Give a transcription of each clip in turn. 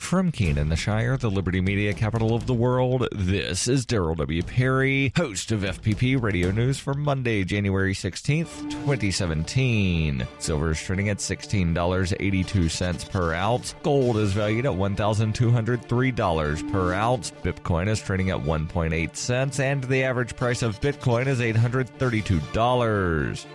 From Keene in the Shire, the Liberty Media capital of the world, this is Daryl W. Perry, host of FPP Radio News for Monday, January 16th, 2017. Silver is trading at $16.82 per ounce. Gold is valued at $1,203 per ounce. Bitcoin is trading at 1.8 cents, and the average price of Bitcoin is $832.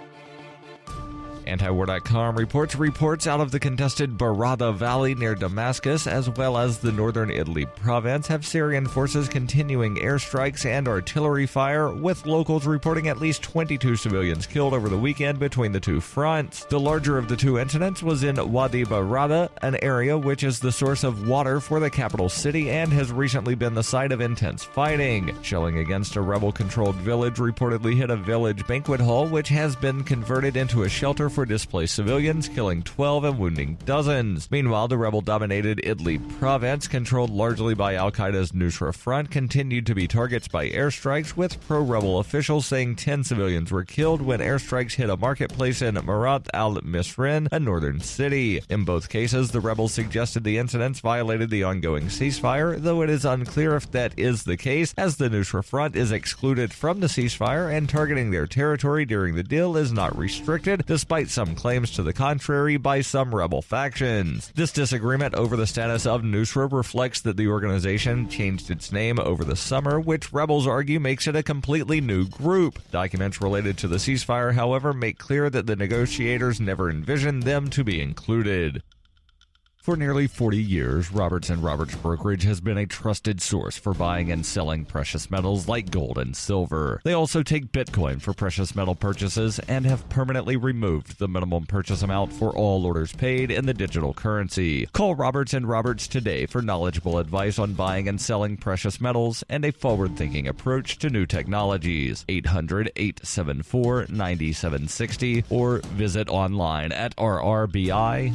Antiwar.com reports out of the contested Barada Valley near Damascus, as well as the northern Italy province, have Syrian forces continuing airstrikes and artillery fire, with locals reporting at least 22 civilians killed over the weekend between the two fronts. The larger of the two incidents was in Wadi Barada, an area which is the source of water for the capital city and has recently been the site of intense fighting. Shelling against a rebel-controlled village reportedly hit a village banquet hall, which has been converted into a shelter for displaced civilians, killing 12 and wounding dozens. Meanwhile, the rebel-dominated Idlib province, controlled largely by al-Qaeda's Nusra Front, continued to be targets by airstrikes, with pro-rebel officials saying 10 civilians were killed when airstrikes hit a marketplace in Marat al-Misrin, a northern city. In both cases, the rebels suggested the incidents violated the ongoing ceasefire, though it is unclear if that is the case, as the Nusra Front is excluded from the ceasefire and targeting their territory during the deal is not restricted, despite some claims to the contrary by some rebel factions. This disagreement over the status of Nusra reflects that the organization changed its name over the summer, which rebels argue makes it a completely new group. Documents related to the ceasefire, however, make clear that the negotiators never envisioned them to be included. For nearly 40 years, Roberts & Roberts Brokerage has been a trusted source for buying and selling precious metals like gold and silver. They also take Bitcoin for precious metal purchases and have permanently removed the minimum purchase amount for all orders paid in the digital currency. Call Roberts & Roberts today for knowledgeable advice on buying and selling precious metals and a forward-thinking approach to new technologies. 800-874-9760 or visit online at rrbi.co.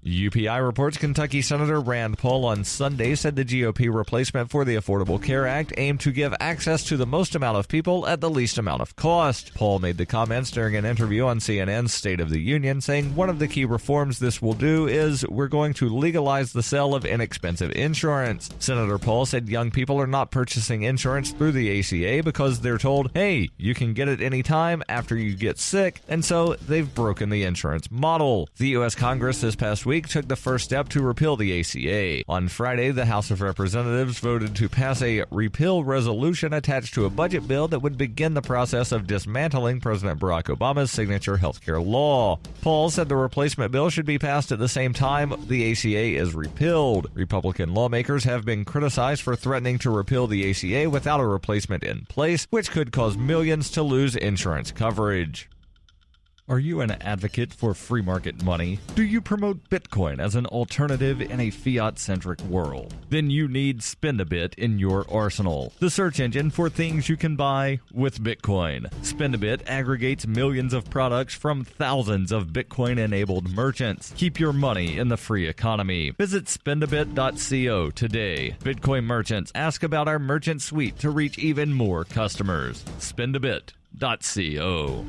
UPI reports Kentucky Senator Rand Paul on Sunday said the GOP replacement for the Affordable Care Act aimed to give access to the most amount of people at the least amount of cost. Paul made the comments during an interview on CNN's State of the Union, saying one of the key reforms this will do is we're going to legalize the sale of inexpensive insurance. Senator Paul said young people are not purchasing insurance through the ACA because they're told, hey, you can get it anytime after you get sick, and so they've broken the insurance model. The U.S. Congress this past week took the first step to repeal the ACA. On Friday, the House of Representatives voted to pass a repeal resolution attached to a budget bill that would begin the process of dismantling President Barack Obama's signature healthcare law. Paul said the replacement bill should be passed at the same time the ACA is repealed. Republican lawmakers have been criticized for threatening to repeal the ACA without a replacement in place, which could cause millions to lose insurance coverage. Are you an advocate for free market money? Do you promote Bitcoin as an alternative in a fiat-centric world? Then you need SpinBit in your arsenal, the search engine for things you can buy with Bitcoin. SpinBit aggregates millions of products from thousands of Bitcoin-enabled merchants. Keep your money in the free economy. Visit spendabit.co today. Bitcoin merchants, ask about our merchant suite to reach even more customers. Spendabit.co.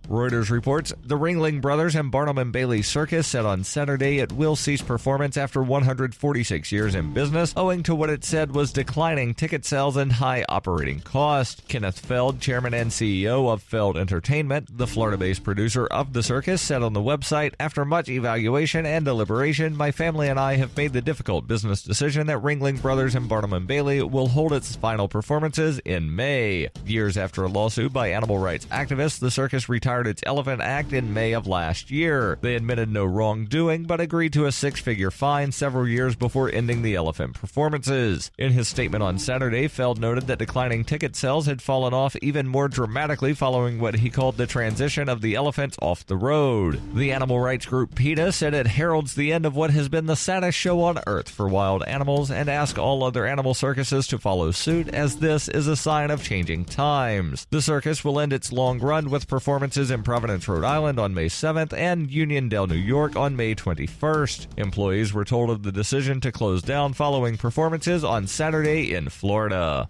Reuters reports the Ringling Brothers and Barnum Bailey Circus said on Saturday it will cease performance after 146 years in business, owing to what it said was declining ticket sales and high operating cost. Kenneth Feld, chairman and CEO of Feld Entertainment, the Florida-based producer of the circus, said on the website, after much evaluation and deliberation, my family and I have made the difficult business decision that Ringling Brothers and Barnum Bailey will hold its final performances in May. Years after a lawsuit by animal rights activists, the circus retired its Elephant Act in May of last year. They admitted no wrongdoing, but agreed to a six-figure fine several years before ending the elephant performances. In his statement on Saturday, Feld noted that declining ticket sales had fallen off even more dramatically following what he called the transition of the elephants off the road. The animal rights group PETA said it heralds the end of what has been the saddest show on earth for wild animals and asked all other animal circuses to follow suit, as this is a sign of changing times. The circus will end its long run with performances in Providence, Rhode Island on May 7th and Uniondale, New York on May 21st. Employees were told of the decision to close down following performances on Saturday in Florida.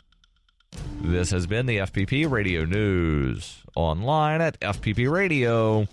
This has been the FPP Radio News, online at fppradio.com.